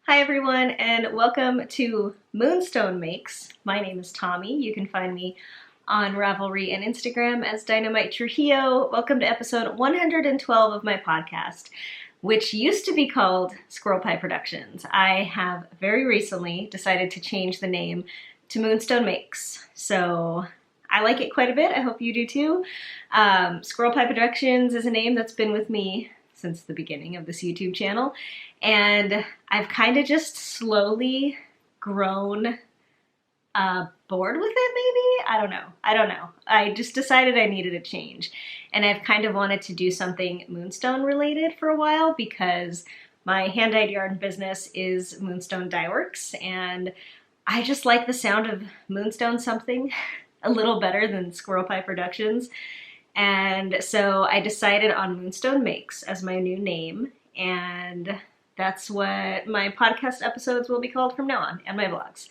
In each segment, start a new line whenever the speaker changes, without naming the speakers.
Hi everyone, and welcome to Moonstone Makes. My name is Tommi. You can find me on Ravelry and Instagram as DynamiteTrujillo. Welcome to episode 112 of my podcast, which used to be called Squirrel Pie Productions. I have very recently decided to change the name to Moonstone Makes, so I like it quite a bit. I hope you do too. Squirrel Pie Productions is a name that's been with me since the beginning of this YouTube channel, and I've kind of just slowly grown bored with it, maybe? I don't know. I just decided I needed a change, and I've kind of wanted to do something Moonstone related for a while because my hand-dyed yarn business is Moonstone Dyeworks, and I just like the sound of Moonstone something a little better than Squirrel Pie Productions. And so I decided on Moonstone Makes as my new name, and that's what my podcast episodes will be called from now on, and my vlogs.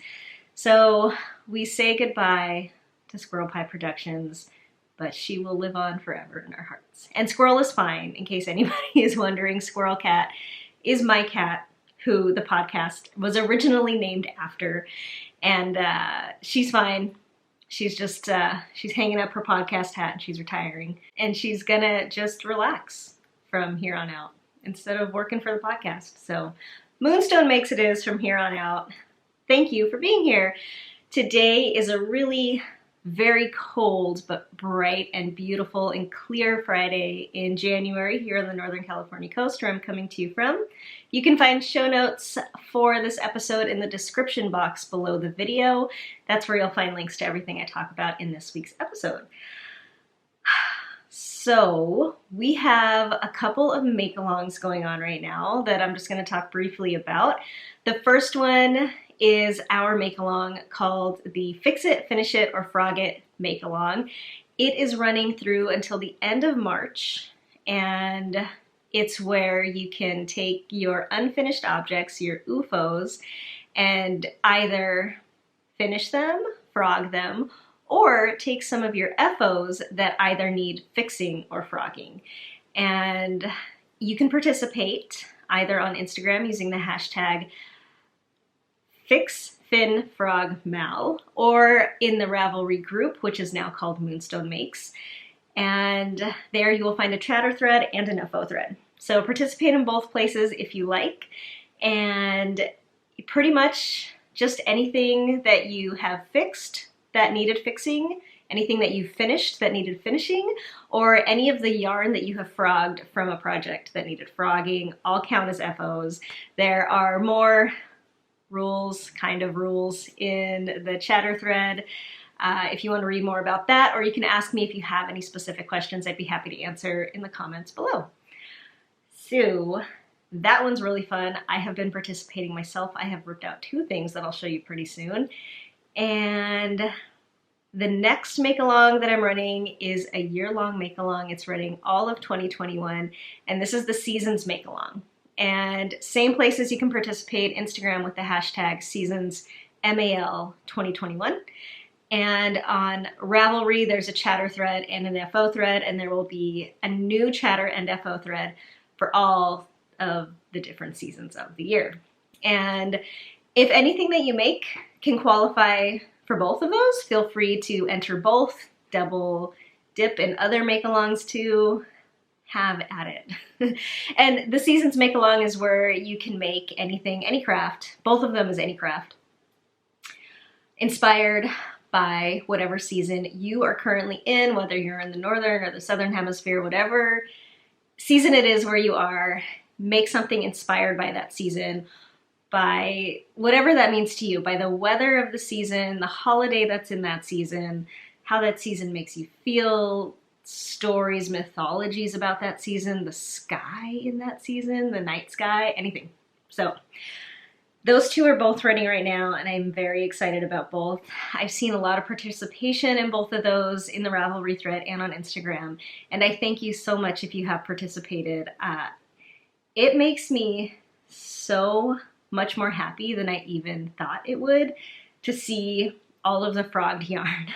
So we say goodbye to Squirrel Pie Productions, but she will live on forever in our hearts. And Squirrel is fine, in case anybody is wondering. Squirrel Cat is my cat, who the podcast was originally named after, and she's fine. She's just, she's hanging up her podcast hat and she's retiring. And she's gonna just relax from here on out instead of working for the podcast. So Moonstone Makes it is from here on out. Thank you for being here. Today is a really very cold but bright and beautiful and clear Friday in January here on the Northern California coast, where I'm coming to you from. You can find show notes for this episode in the description box below the video. That's where you'll find links to everything I talk about in this week's episode. So we have a couple of make-alongs going on right now that I'm just going to talk briefly about. The first one is our make-along called the Fix It, Finish It, or Frog It make-along. It is running through until the end of March, and it's where you can take your unfinished objects, your UFOs, and either finish them, frog them, or take some of your FOs that either need fixing or frogging. And you can participate either on Instagram using the hashtag FixFinFrog or in the Ravelry Group, which is now called Moonstone Makes. And there you will find a chatter thread and an FO thread. So participate in both places if you like, and pretty much just anything that you have fixed that needed fixing, anything that you finished that needed finishing, or any of the yarn that you have frogged from a project that needed frogging, all count as FOs. There are more rules, kind of rules, in the chatter thread. If you want to read more about that, or you can ask me if you have any specific questions, I'd be happy to answer in the comments below. So that one's really fun. I have been participating myself. I have ripped out 2 things that I'll show you pretty soon. And the next make-along that I'm running is a year-long make-along. It's running all of 2021, and this is the Seasons make-along. And same places you can participate, Instagram with the hashtag SeasonsMAL2021. And on Ravelry, there's a chatter thread and an FO thread, and there will be a new chatter and FO thread for all of the different seasons of the year. And if anything that you make can qualify for both of those, feel free to enter both, double dip in other make-alongs too. Have at it. And the Seasons make-along is where you can make anything, any craft. Both of them is any craft, inspired by whatever season you are currently in, whether you're in the northern or the southern hemisphere, whatever season it is where you are. Make something inspired by that season, by whatever that means to you, by the weather of the season, the holiday that's in that season, how that season makes you feel, stories, mythologies about that season, the sky in that season, the night sky, anything. So those 2 are both running right now, and I'm very excited about both. I've seen a lot of participation in both of those in the Ravelry thread and on Instagram, and I thank you so much if you have participated. It makes me so much more happy than I even thought it would to see all of the frogged yarn.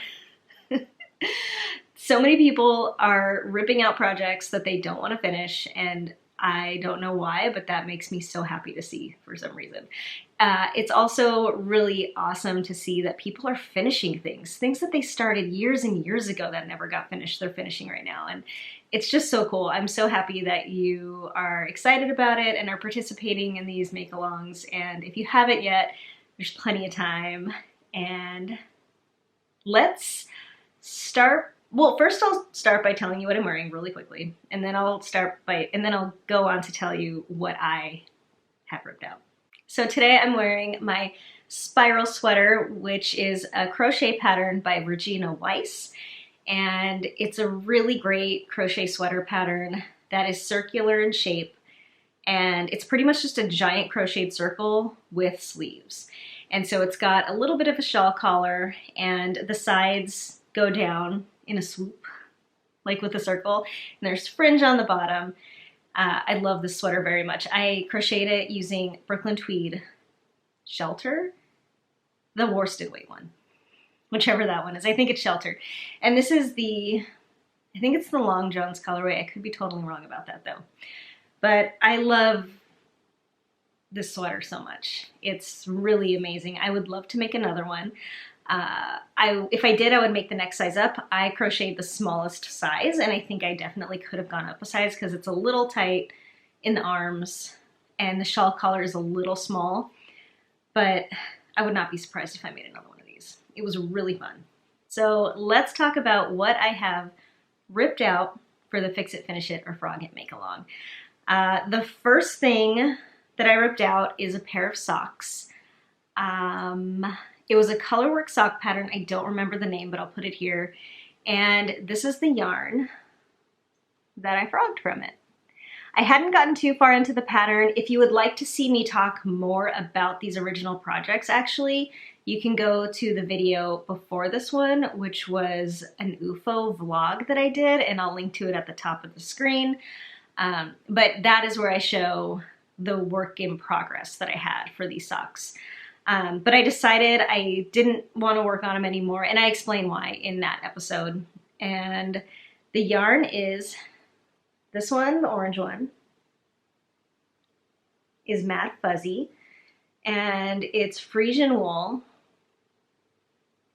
So many people are ripping out projects that they don't want to finish, and I don't know why, but that makes me so happy to see for some reason. It's also really awesome to see that people are finishing things that they started years and years ago that never got finished, they're finishing right now. And it's just so cool. I'm so happy that you are excited about it and are participating in these make-alongs. And if you haven't yet, there's plenty of time. And let's start. Well, first I'll start by telling you what I'm wearing really quickly, and then I'll go on to tell you what I have ripped out. So today I'm wearing my spiral sweater, which is a crochet pattern by Regina Weiss. And it's a really great crochet sweater pattern that is circular in shape. And it's pretty much just a giant crocheted circle with sleeves. And so it's got a little bit of a shawl collar, and the sides go down in a swoop, like with a circle. And there's fringe on the bottom. I love this sweater very much. I crocheted it using Brooklyn Tweed Shelter, the worsted weight one, whichever that one is. I think it's Shelter. And this is I think it's the Long Johns colorway. I could be totally wrong about that though. But I love this sweater so much. It's really amazing. I would love to make another one. If I did, I would make the next size up. I crocheted the smallest size, and I think I definitely could have gone up a size because it's a little tight in the arms and the shawl collar is a little small, but I would not be surprised if I made another one of these. It was really fun. So let's talk about what I have ripped out for the Fix It, Finish It, or Frog It make along. The first thing that I ripped out is a pair of socks. It was a colorwork sock pattern. I don't remember the name, but I'll put it here. And this is the yarn that I frogged from it. I hadn't gotten too far into the pattern. If you would like to see me talk more about these original projects, actually, you can go to the video before this one, which was an UFO vlog that I did, and I'll link to it at the top of the screen. But that is where I show the work in progress that I had for these socks. But I decided I didn't want to work on them anymore, and I explain why in that episode. And the yarn is this one, the orange one, is Mad Fuzzy, and it's Frisian wool,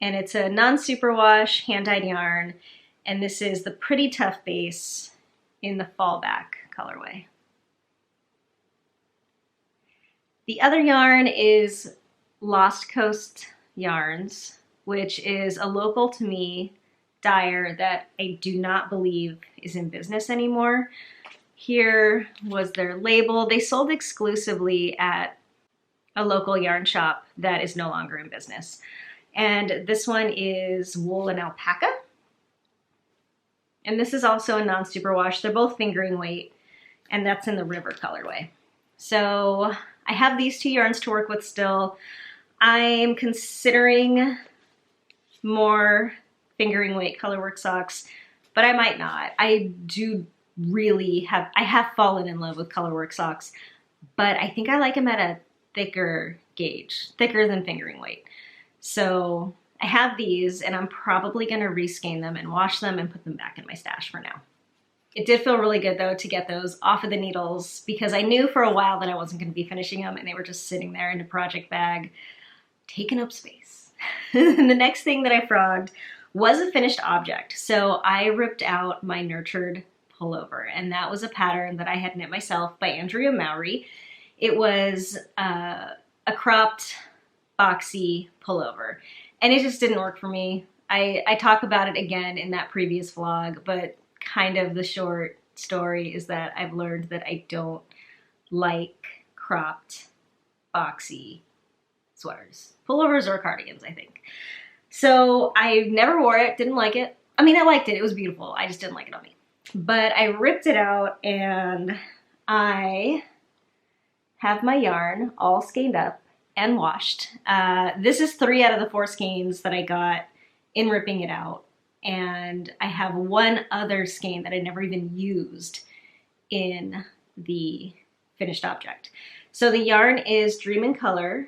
and it's a non-superwash hand-dyed yarn, and this is the Pretty Tough base in the fallback colorway. The other yarn is Lost Coast Yarns, which is a local to me dyer that I do not believe is in business anymore. Here was their label. They sold exclusively at a local yarn shop that is no longer in business. And this one is Wool and Alpaca. And this is also a non-superwash. They're both fingering weight, and that's in the River colorway. So I have these two yarns to work with still. I'm considering more fingering weight colorwork socks, but I might not. I have fallen in love with colorwork socks, but I think I like them at a thicker gauge, thicker than fingering weight. So I have these, and I'm probably gonna reskein them and wash them and put them back in my stash for now. It did feel really good though to get those off of the needles, because I knew for a while that I wasn't gonna be finishing them, and they were just sitting there in a project bag, taking up space. The next thing that I frogged was a finished object. So I ripped out my Nurtured pullover, and that was a pattern that I had knit myself by Andrea Mowry. It was a cropped, boxy pullover, and it just didn't work for me. I talk about it again in that previous vlog, but kind of the short story is that I've learned that I don't like cropped, boxy sweaters. Pullovers or cardigans, I think. So I never wore it, didn't like it. I mean, I liked it, it was beautiful, I just didn't like it on me. But I ripped it out, and I have my yarn all skeined up and washed. This is 3 out of the 4 skeins that I got in ripping it out. And I have one other skein that I never even used in the finished object. So the yarn is Dream in Color,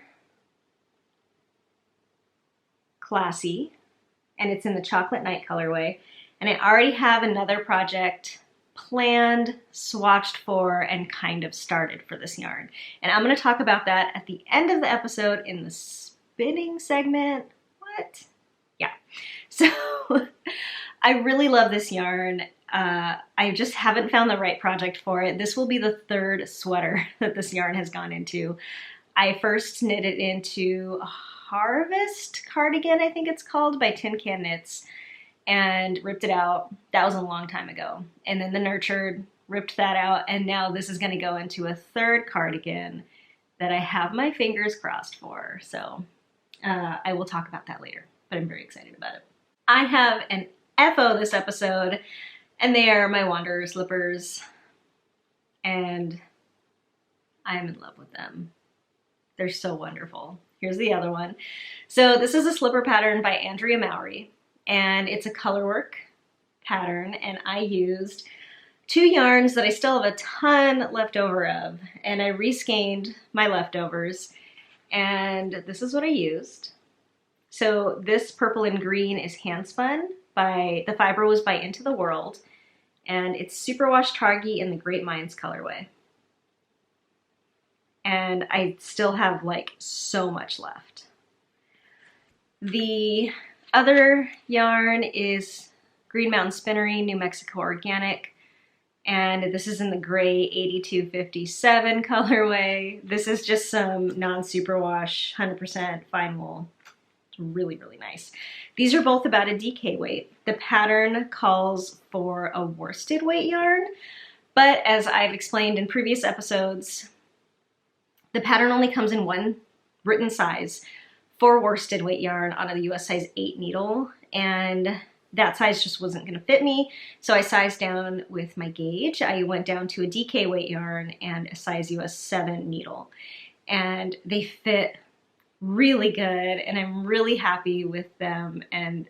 Classy, and it's in the Chocolate Night colorway. And I already have another project planned, swatched for, and kind of started for this yarn. And I'm going to talk about that at the end of the episode in the spinning segment. What? Yeah. So I really love this yarn. I just haven't found the right project for it. This will be the third sweater that this yarn has gone into. I first knit it into a Harvest cardigan, I think it's called, by Tin Can Knits, and ripped it out. That was a long time ago. And then the Nurtured ripped that out, and now this is going to go into a third cardigan that I have my fingers crossed for. So I will talk about that later, but I'm very excited about it. I have an FO this episode, and they are my Wanderer slippers, and I am in love with them. They're so wonderful. Here's the other one. So this is a slipper pattern by Andrea Mowry, and it's a colorwork pattern, and I used 2 yarns that I still have a ton left over of, and I reskeined my leftovers, and this is what I used. So this purple and green is Handspun. The fiber was by Into the Whirled, and it's Superwash Targhee in the Great Minds colorway. And I still have like so much left. The other yarn is Green Mountain Spinnery, New Mexico Organic, and this is in the gray 8257 colorway. This is just some non-superwash, 100% fine wool. Really, really nice. These are both about a DK weight. The pattern calls for a worsted weight yarn, but as I've explained in previous episodes, the pattern only comes in one written size for worsted weight yarn on a US size 8 needle, and that size just wasn't going to fit me, so I sized down with my gauge. I went down to a DK weight yarn and a size US 7 needle, and they fit really good, and I'm really happy with them, and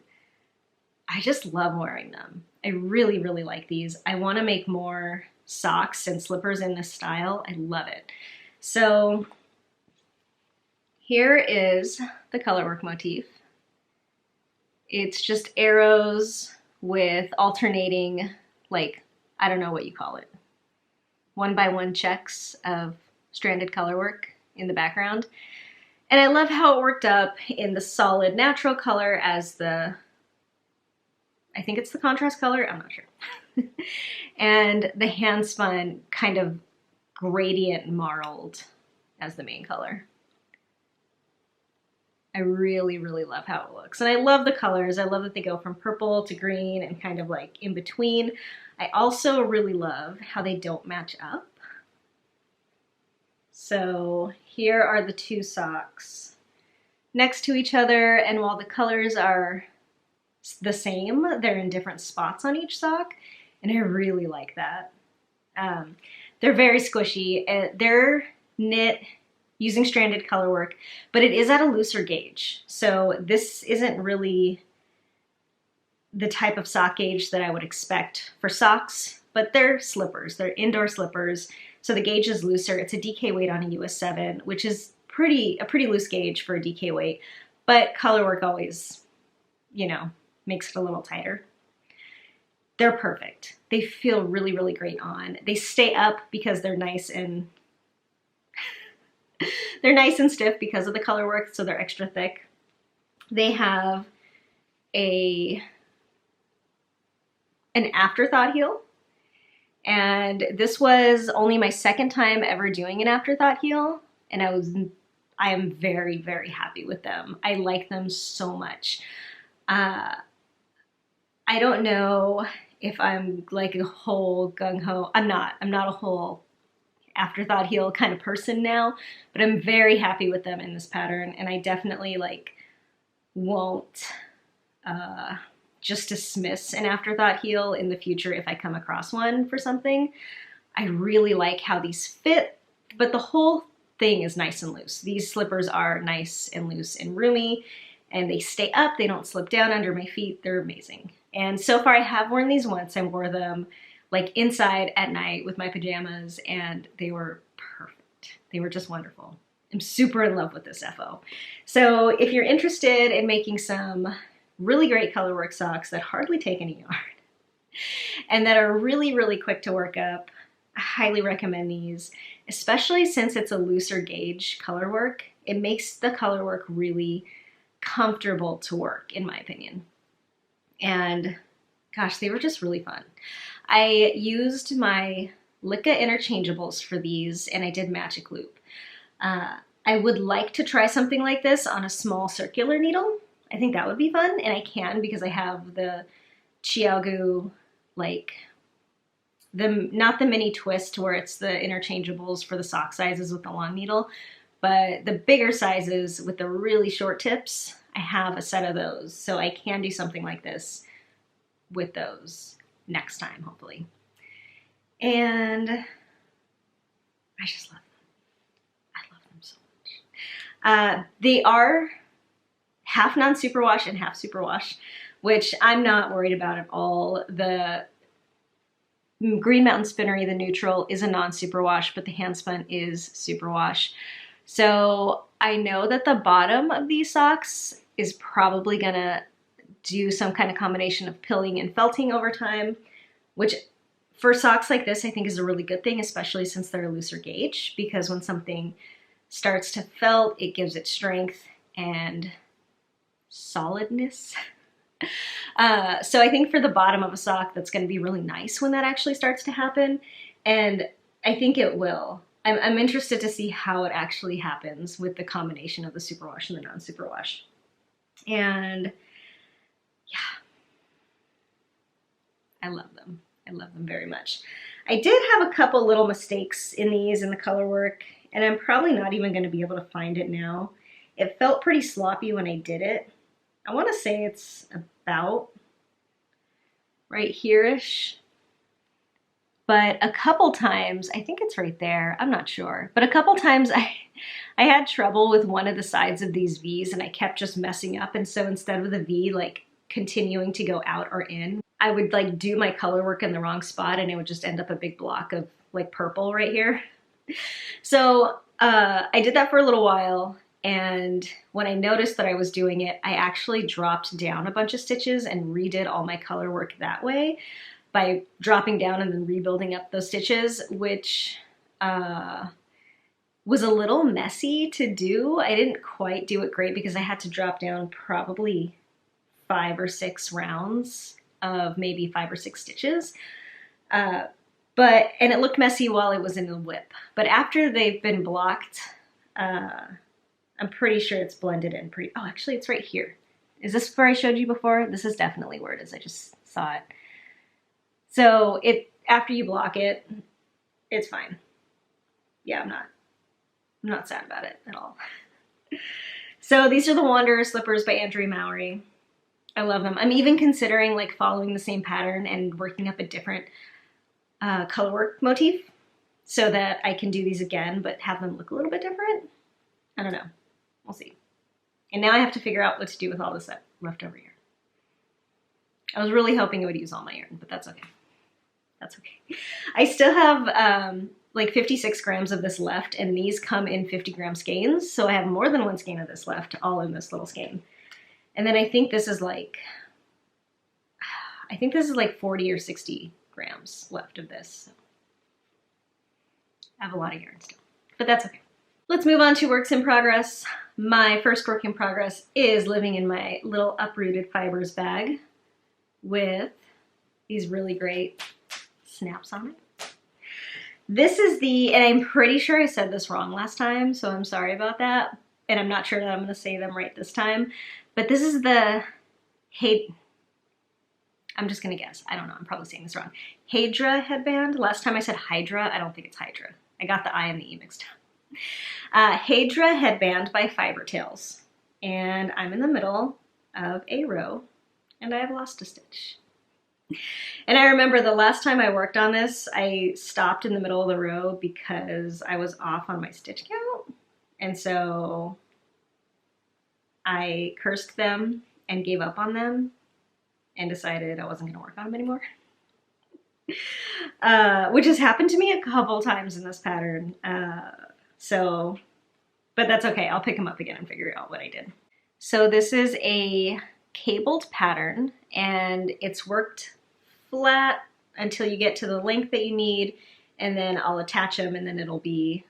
I just love wearing them. I really, really like these. I want to make more socks and slippers in this style. I love it. So here is the colorwork motif. It's just arrows with alternating, like, I don't know what you call it, 1x1 checks of stranded colorwork in the background. And I love how it worked up in the solid natural color as I think it's the contrast color, I'm not sure. And the Handspun kind of gradient marled as the main color. I really, really love how it looks. And I love the colors. I love that they go from purple to green and kind of like in between. I also really love how they don't match up. So here are the 2 socks next to each other, and while the colors are the same, they're in different spots on each sock, and I really like that. They're very squishy. They're knit using stranded colorwork, but it is at a looser gauge. So this isn't really the type of sock gauge that I would expect for socks, but they're slippers. They're indoor slippers. So the gauge is looser. It's a DK weight on a US 7, which is a pretty loose gauge for a DK weight, but colorwork always, you know, makes it a little tighter. They're perfect. They feel really, really great on. They stay up because they're nice and they're nice and stiff because of the colorwork, so they're extra thick. They have an afterthought heel, and this was only my second time ever doing an afterthought heel, and I am very, very happy with them. I like them so much. I don't know if I'm like a whole gung-ho. I'm not a whole afterthought heel kind of person now, but I'm very happy with them in this pattern, and I definitely like won't just dismiss an afterthought heel in the future if I come across one for something. I really like how these fit, but the whole thing is nice and loose. These slippers are nice and loose and roomy, and they stay up. They don't slip down under my feet. They're amazing. And so far I have worn these once. I wore them like inside at night with my pajamas, and they were perfect. They were just wonderful. I'm super in love with this FO. So if you're interested in making some really great colorwork socks that hardly take any yarn, and that are really, really quick to work up. I highly recommend these, especially since it's a looser gauge color work. It makes the color work really comfortable to work, in my opinion. And gosh, they were just really fun. I used my Licca interchangeables for these, and I did magic loop. I would like to try something like this on a small circular needle. I think that would be fun, and I can because I have the Chiaogu, like, not the mini twist where it's the interchangeables for the sock sizes with the long needle, but the bigger sizes with the really short tips. I have a set of those, so I can do something like this with those next time, hopefully. And I just love them. I love them so much. They are half non-superwash and half superwash, which I'm not worried about at all. The Green Mountain Spinnery, the neutral, is a non-superwash, but the Handspun is superwash. So I know that the bottom of these socks is probably gonna do some kind of combination of pilling and felting over time, which for socks like this I think is a really good thing, especially since they're a looser gauge, because when something starts to felt, it gives it strength and solidness. So I think for the bottom of a sock, that's going to be really nice when that actually starts to happen, and I think it will. I'm interested to see how it actually happens with the combination of the superwash and the non-superwash. And yeah, I love them. I love them very much. I did have a couple little mistakes in these in the color work, and I'm probably not even going to be able to find it now. It felt pretty sloppy when I did it. I want to say it's about right here-ish, but a couple times, I think it's right there, I'm not sure, but a couple times I had trouble with one of the sides of these V's, and I kept just messing up, and so instead of the V like continuing to go out or in, I would like do my color work in the wrong spot, and it would just end up a big block of like purple right here. So I did that for a little while, and when I noticed that I was doing it, I actually dropped down a bunch of stitches and redid all my color work that way by dropping down and then rebuilding up those stitches, which was a little messy to do. I didn't quite do it great because I had to drop down probably 5 or 6 rounds of maybe 5 or 6 stitches. And it looked messy while it was in the whip. But after they've been blocked, I'm pretty sure it's blended in pretty, oh, actually it's right here. Is this where I showed you before? This is definitely where it is, I just saw it. So after you block it, it's fine. Yeah, I'm not sad about it at all. So these are the Wanderer slippers by Andrea Mowry. I love them. I'm even considering like following the same pattern and working up a different color work motif so that I can do these again, but have them look a little bit different. I don't know. We'll see. And now I have to figure out what to do with all this leftover yarn. I was really hoping it would use all my yarn, but that's okay. That's okay. I still have like 56 grams of this left, and these come in 50 gram skeins, so I have more than one skein of this left, all in this little skein. And then I think this is like 40 or 60 grams left of this. So I have a lot of yarn still, but that's okay. Let's move on to works in progress. My first work in progress is living in my little uprooted fibers bag with these really great snaps on it. This is and I'm pretty sure I said this wrong last time, so I'm sorry about that. And I'm not sure that I'm gonna say them right this time, but this is the I'm just gonna guess. I don't know, I'm probably saying this wrong. Hiedra Headband. Last time I said Hydra, I don't think it's Hydra. I got the I and the E mixed up. Hiedra Headband by Fibertails. And I'm in the middle of a row, and I have lost a stitch. And I remember the last time I worked on this, I stopped in the middle of the row because I was off on my stitch count. And so I cursed them and gave up on them and decided I wasn't going to work on them anymore. Which has happened to me a couple times in this pattern. But that's okay. I'll pick them up again and figure out what I did. So this is a cabled pattern, and it's worked flat until you get to the length that you need, and then I'll attach them, and then it'll be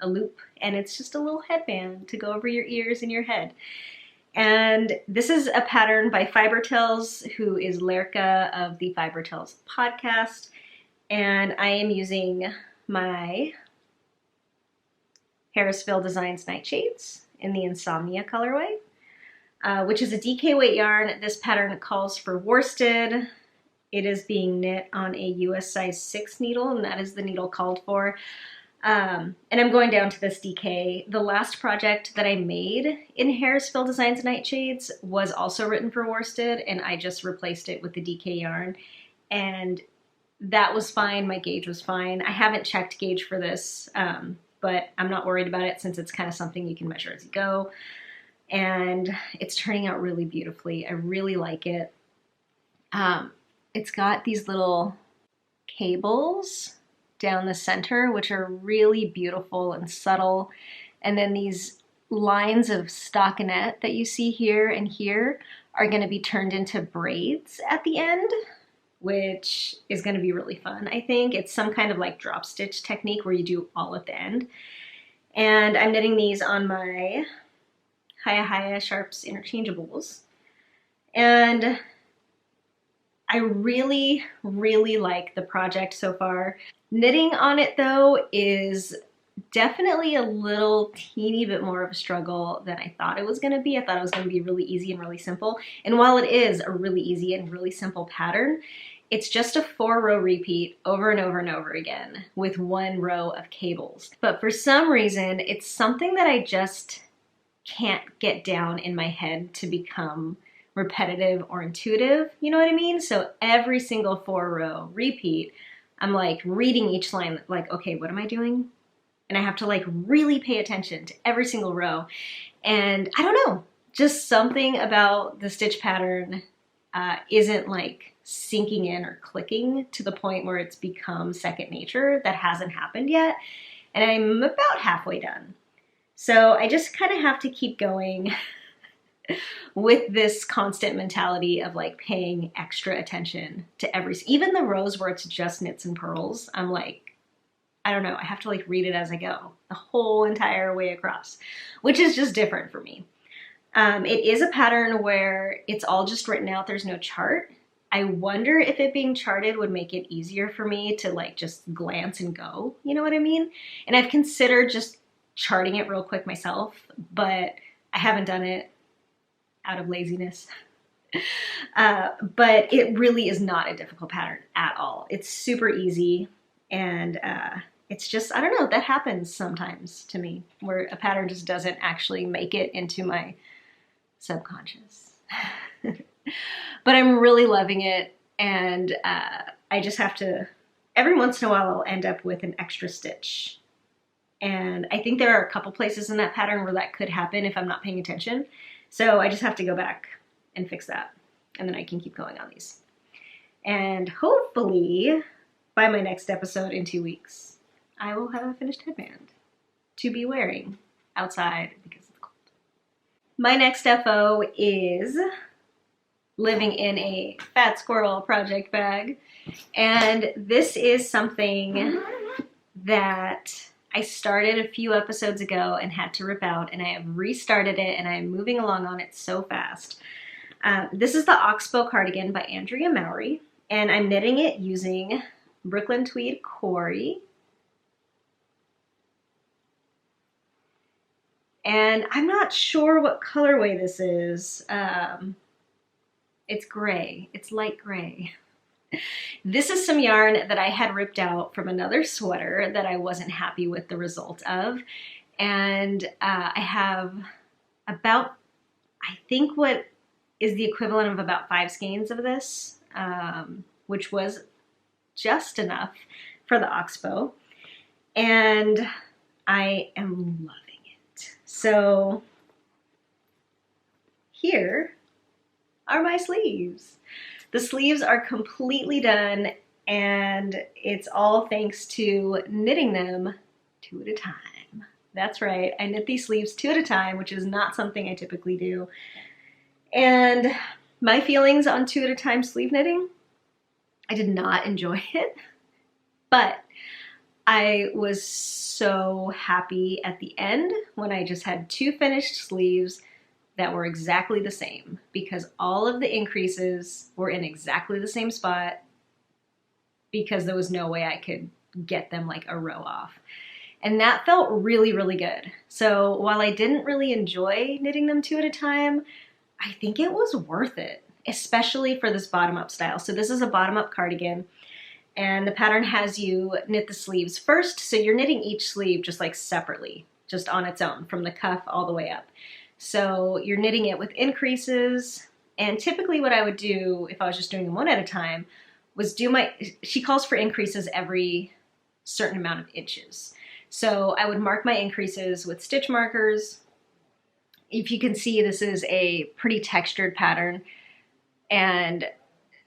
a loop, and it's just a little headband to go over your ears and your head. And this is a pattern by Fibertales, who is Lerka of the Fibertales podcast, and I am using my Harrisville Designs Nightshades in the Insomnia colorway, which is a DK weight yarn. This pattern calls for worsted. It is being knit on a US size 6 needle, and that is the needle called for. And I'm going down to this DK. The last project that I made in Harrisville Designs Nightshades was also written for worsted, and I just replaced it with the DK yarn. And that was fine. My gauge was fine. I haven't checked gauge for this, but I'm not worried about it since it's kind of something you can measure as you go. And it's turning out really beautifully. I really like it. It's got these little cables down the center, which are really beautiful and subtle. And then these lines of stockinette that you see here and here are going to be turned into braids at the end, which is going to be really fun, I think. It's some kind of like drop stitch technique where you do all at the end. And I'm knitting these on my Hiedra Sharps interchangeables. And I really, really like the project so far. Knitting on it though is definitely a little teeny bit more of a struggle than I thought it was going to be. I thought it was going to be really easy and really simple. And while it is a really easy and really simple pattern, it's just a 4-row repeat over and over and over again with 1 row of cables. But for some reason, it's something that I just can't get down in my head to become repetitive or intuitive, you know what I mean? So every single 4-row repeat, I'm like reading each line like, okay, what am I doing? And I have to like really pay attention to every single row. And I don't know, just something about the stitch pattern isn't like sinking in or clicking to the point where it's become second nature. That hasn't happened yet. And I'm about halfway done. So I just kind of have to keep going with this constant mentality of like paying extra attention to even the rows where it's just knits and purls. I'm like, I don't know, I have to like read it as I go the whole entire way across, which is just different for me. It is a pattern where it's all just written out. There's no chart. I wonder if it being charted would make it easier for me to like just glance and go, you know what I mean? And I've considered just charting it real quick myself, but I haven't done it out of laziness. But it really is not a difficult pattern at all. It's super easy, and it's just, I don't know, that happens sometimes to me where a pattern just doesn't actually make it into my subconscious. But I'm really loving it, and I just have to, every once in a while I'll end up with an extra stitch. And I think there are a couple places in that pattern where that could happen if I'm not paying attention. So I just have to go back and fix that, and then I can keep going on these. And hopefully by my next episode in 2 weeks, I will have a finished headband to be wearing outside because it's cold. My next FO is living in a Fat Squirrel project bag. And this is something that I started a few episodes ago and had to rip out, and I have restarted it, and I am moving along on it so fast. This is the Oxbow cardigan by Andrea Mowry, and I'm knitting it using Brooklyn Tweed Corrie. And I'm not sure what colorway this is. It's gray. It's light gray. This is some yarn that I had ripped out from another sweater that I wasn't happy with the result of. And I have about, I think what is the equivalent of about 5 skeins of this, which was just enough for the Oxbow. And I am loving it. So here are my sleeves. The sleeves are completely done, and it's all thanks to knitting them 2 at a time. That's right, I knit these sleeves 2 at a time, which is not something I typically do. And my feelings on 2 at a time sleeve knitting, I did not enjoy it, but I was so happy at the end when I just had 2 finished sleeves that were exactly the same, because all of the increases were in exactly the same spot, because there was no way I could get them like a row off. And that felt really, really good. So while I didn't really enjoy knitting them 2 at a time, I think it was worth it, especially for this bottom-up style. So this is a bottom-up cardigan, and the pattern has you knit the sleeves first. So you're knitting each sleeve just like separately, just on its own, from the cuff all the way up. So you're knitting it with increases. And typically what I would do if I was just doing them 1 at a time was she calls for increases every certain amount of inches. So I would mark my increases with stitch markers. If you can see, this is a pretty textured pattern. And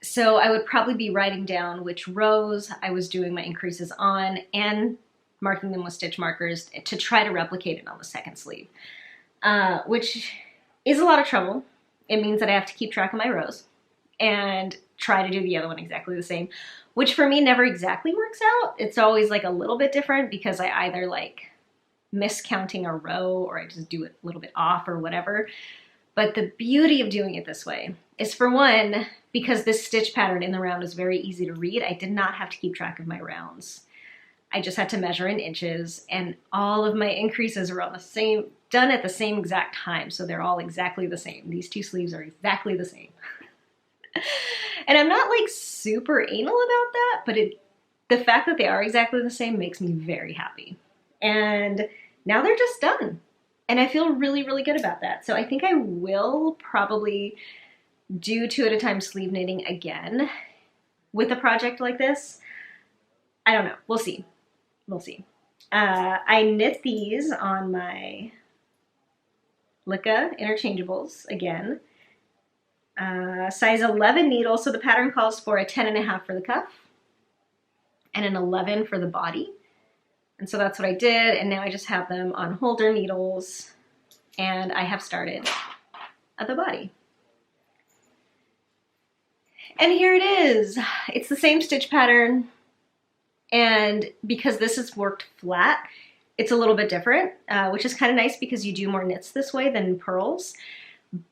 so I would probably be writing down which rows I was doing my increases on and marking them with stitch markers to try to replicate it on the second sleeve, which is a lot of trouble. It means that I have to keep track of my rows and try to do the other one exactly the same, which for me never exactly works out. It's always like a little bit different because I either like miscounting a row or I just do it a little bit off or whatever. But the beauty of doing it this way is, for one, because this stitch pattern in the round is very easy to read, I did not have to keep track of my rounds. I just had to measure in inches, and all of my increases were on the same, done at the same exact time. So they're all exactly the same. These 2 sleeves are exactly the same. And I'm not like super anal about that, but the fact that they are exactly the same makes me very happy. And now they're just done. And I feel really, really good about that. So I think I will probably do 2 at a time sleeve knitting again with a project like this. I don't know. We'll see. We'll see. I knit these on my Licca interchangeables again. Size 11 needle, so the pattern calls for a 10.5 for the cuff and an 11 for the body. And so that's what I did, and now I just have them on holder needles, and I have started at the body. And here it is. It's the same stitch pattern, and because this is worked flat, it's a little bit different, which is kind of nice because you do more knits this way than purls.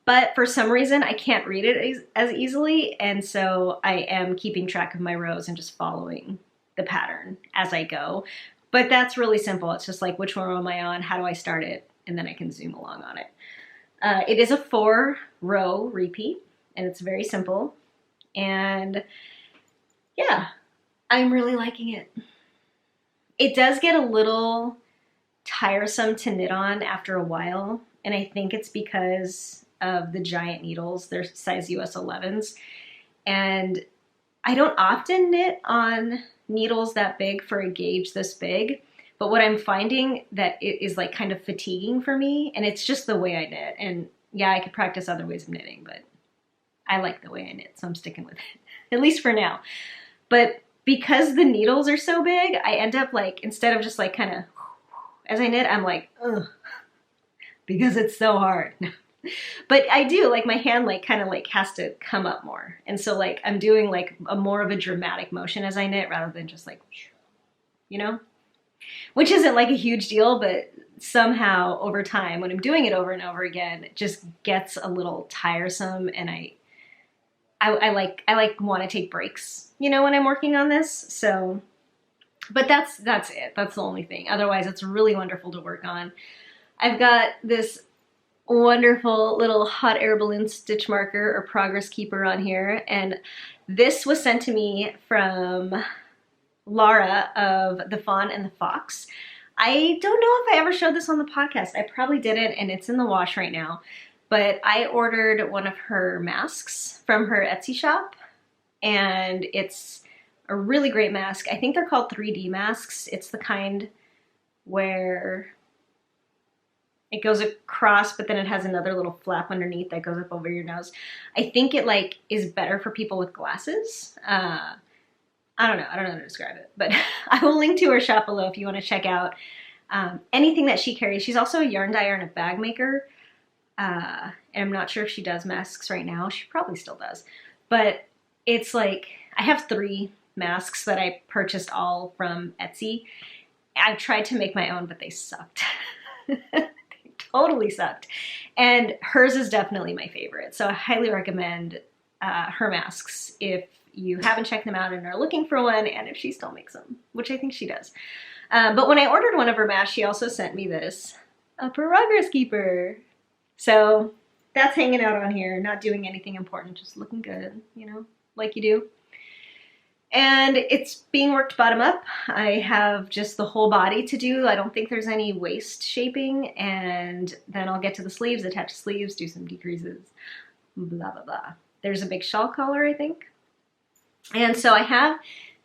But for some reason, I can't read it as easily, and so I am keeping track of my rows and just following the pattern as I go. But that's really simple. It's just like, which row am I on? How do I start it? And then I can zoom along on it. It is a 4-row repeat, and it's very simple. And yeah, I'm really liking it. It does get a little tiresome to knit on after a while, and I think it's because of the giant needles. They're size US 11s, and I don't often knit on needles that big for a gauge this big, but what I'm finding that it is like kind of fatiguing for me, and it's just the way I knit. And yeah, I could practice other ways of knitting, but I like the way I knit, so I'm sticking with it, at least for now. But because the needles are so big, I end up like, instead of just like kind of, as I knit, I'm like, ugh, because it's so hard. But I do, like, my hand like kind of like has to come up more. And so like I'm doing like a more of a dramatic motion as I knit rather than just like, you know, which isn't like a huge deal, but somehow over time when I'm doing it over and over again, it just gets a little tiresome, and I like want to take breaks, you know, when I'm working on this. So, but that's it. That's the only thing. Otherwise, it's really wonderful to work on. I've got this wonderful little hot air balloon stitch marker or progress keeper on here, and this was sent to me from Laura of the Fawn and the Fox. I don't know if I ever showed this on the podcast. I probably didn't, and it's in the wash right now. But I ordered one of her masks from her Etsy shop, and it's a really great mask. I think they're called 3D masks. It's the kind where it goes across, but then it has another little flap underneath that goes up over your nose. I think it like is better for people with glasses. I don't know how to describe it, but I will link to her shop below if you want to check out anything that she carries. She's also a yarn dyer and a bag maker. And I'm not sure if she does masks right now. She probably still does. But it's like, I have 3 masks that I purchased all from Etsy. I've tried to make my own, but they sucked. They totally sucked. And hers is definitely my favorite. So I highly recommend her masks if you haven't checked them out and are looking for one, and if she still makes them, which I think she does. But when I ordered one of her masks, she also sent me this, a progress keeper. So that's hanging out on here, not doing anything important, just looking good, you know, like you do. And it's being worked bottom up. I have just the whole body to do. I don't think there's any waist shaping, and then I'll get to the sleeves, attach sleeves, do some decreases, blah, blah, blah. There's a big shawl collar, I think. And so I have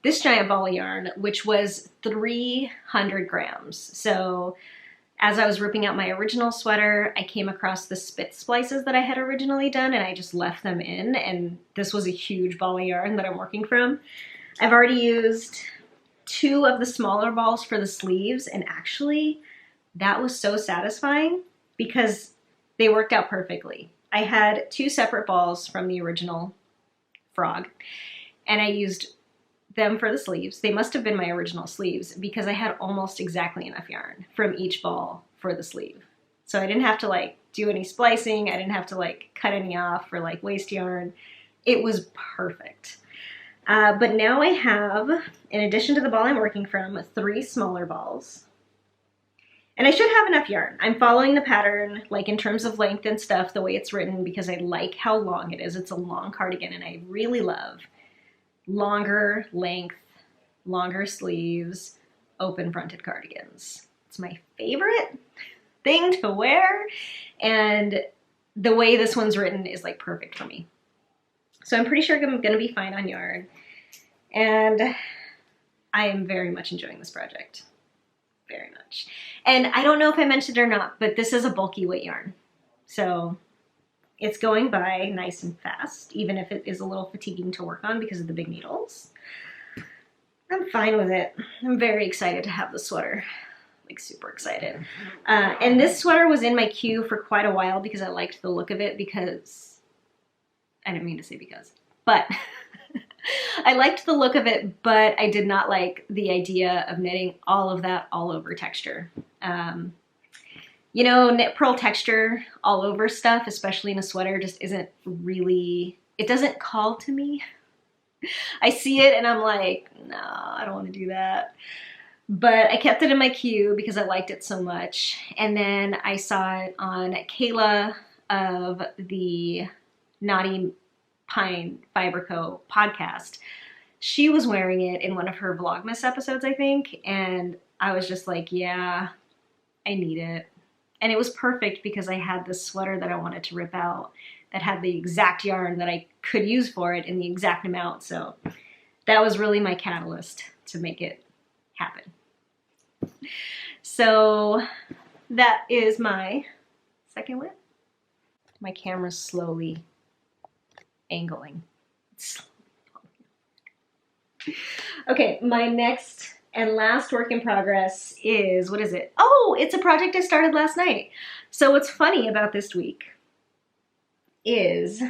this giant ball of yarn, which was 300 grams. So as I was ripping out my original sweater, I came across the spit splices that I had originally done, and I just left them in, and this was a huge ball of yarn that I'm working from. I've already used 2 of the smaller balls for the sleeves, and actually that was so satisfying because they worked out perfectly. I had 2 separate balls from the original frog, and I used them for the sleeves. They must have been my original sleeves because I had almost exactly enough yarn from each ball for the sleeve. So I didn't have to like do any splicing. I didn't have to like cut any off for like waste yarn. It was perfect. But now I have, in addition to the ball I'm working from, 3 smaller balls. And I should have enough yarn. I'm following the pattern, like in terms of length and stuff, the way it's written, because I like how long it is. It's a long cardigan, and I really love longer length, longer sleeves, open fronted cardigans. It's my favorite thing to wear, and the way this one's written is like perfect for me. So I'm pretty sure I'm gonna be fine on yarn, and I am very much enjoying this project. Very much. And I don't know if I mentioned it or not, but this is a bulky weight yarn. So it's going by nice and fast, even if it is a little fatiguing to work on because of the big needles. I'm fine with it. I'm very excited to have the sweater, like super excited. And this sweater was in my queue for quite a while because I liked the look of it because, I didn't mean to say because, but I liked the look of it, but I did not like the idea of knitting all of that all over texture. You know, knit purl texture all over stuff, especially in a sweater, just isn't really, it doesn't call to me. I see it and I'm like, no, I don't want to do that. But I kept it in my queue because I liked it so much. And then I saw it on Kayla of the Naughty Pine Fiber Co. podcast. She was wearing it in one of her Vlogmas episodes, I think. And I was just like, yeah, I need it. And it was perfect because I had this sweater that I wanted to rip out that had the exact yarn that I could use for it in the exact amount. So that was really my catalyst to make it happen. So that is my second whip. My camera's slowly angling. Okay, my next and last work in progress is, what is it? Oh, it's a project I started last night. So what's funny about this week is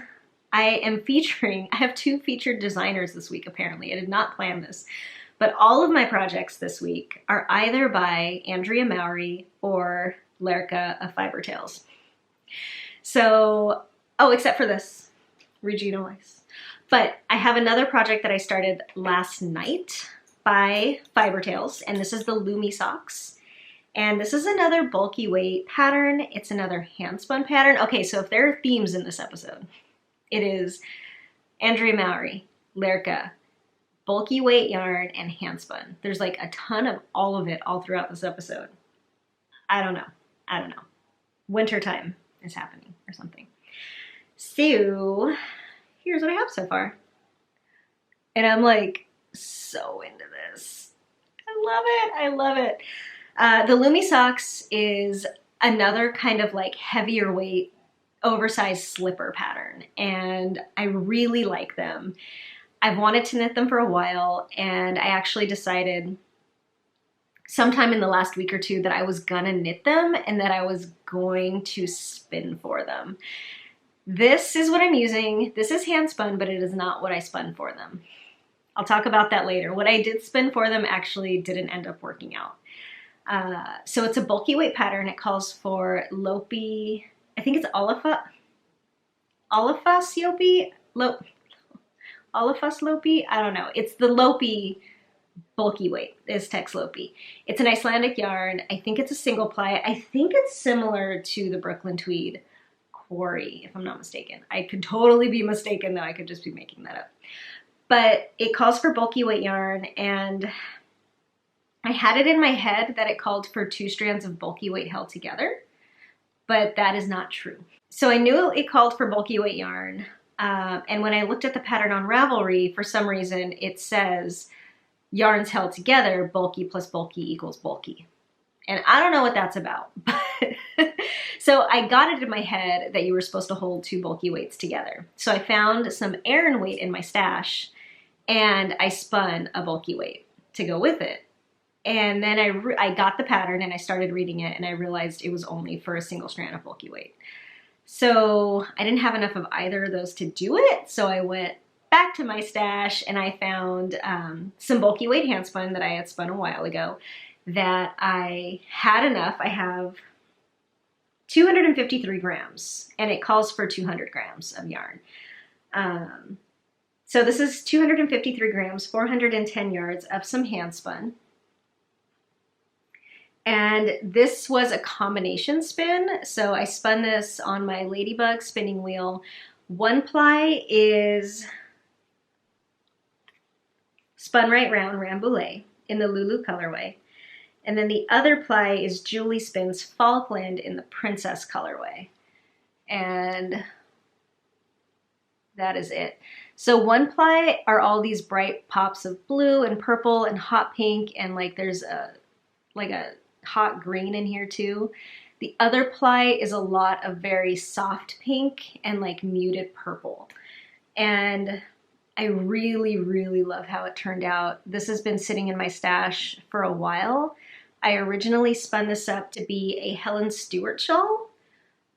I have 2 featured designers this week, apparently. I did not plan this. But all of my projects this week are either by Andrea Mowry or Lerka of Fiber Tales. So, oh, except for this, Regina Weiss. But I have another project that I started last night by Fiber Tales, and this is the Lumi Socks. And this is another bulky weight pattern. It's another handspun pattern. Okay, so if there are themes in this episode, it is Andrea Mowry, Lerka, bulky weight yarn, and handspun. There's like a ton of all of it all throughout this episode. I don't know. Wintertime is happening or something. So here's what I have so far. And I'm like so into this. I love it. The Lumi Socks is another kind of like heavier weight, oversized slipper pattern, and I really like them. I've wanted to knit them for a while, and I actually decided sometime in the last week or 2 that I was gonna knit them and that I was going to spin for them. This is what I'm using. This is hand spun, but it is not what I spun for them. I'll talk about that later. What I did spin for them actually didn't end up working out. So it's a bulky weight pattern. It calls for Lopi, I think it's Olifas Yopi? Olifas Lopi? I don't know. It's the Lopi bulky weight, is Tex Lopi. It's an Icelandic yarn. I think it's a single ply. I think it's similar to the Brooklyn Tweed Quarry, if I'm not mistaken. I could totally be mistaken though. I could just be making that up. But it calls for bulky weight yarn, and I had it in my head that it called for 2 strands of bulky weight held together, but that is not true. So I knew it called for bulky weight yarn, and when I looked at the pattern on Ravelry, for some reason it says yarns held together, bulky plus bulky equals bulky. And I don't know what that's about, but so I got it in my head that you were supposed to hold 2 bulky weights together. So I found some Aran weight in my stash, and I spun a bulky weight to go with it. And then I got the pattern and I started reading it, and I realized it was only for a single strand of bulky weight. So I didn't have enough of either of those to do it. So I went back to my stash and I found some bulky weight hand spun that I had spun a while ago that I had enough. I have 253 grams and it calls for 200 grams of yarn. So this is 253 grams, 410 yards of some hand spun. And this was a combination spin. So I spun this on my Ladybug spinning wheel. 1 ply is Spun Right Round Rambouillet in the Lulu colorway. And then the other ply is Julie Spins Falkland in the Princess colorway. And that is it. So 1 ply are all these bright pops of blue and purple and hot pink, and like there's a hot green in here too. The other ply is a lot of very soft pink and like muted purple. And I really, really love how it turned out. This has been sitting in my stash for a while. I originally spun this up to be a Helen Stewart shawl,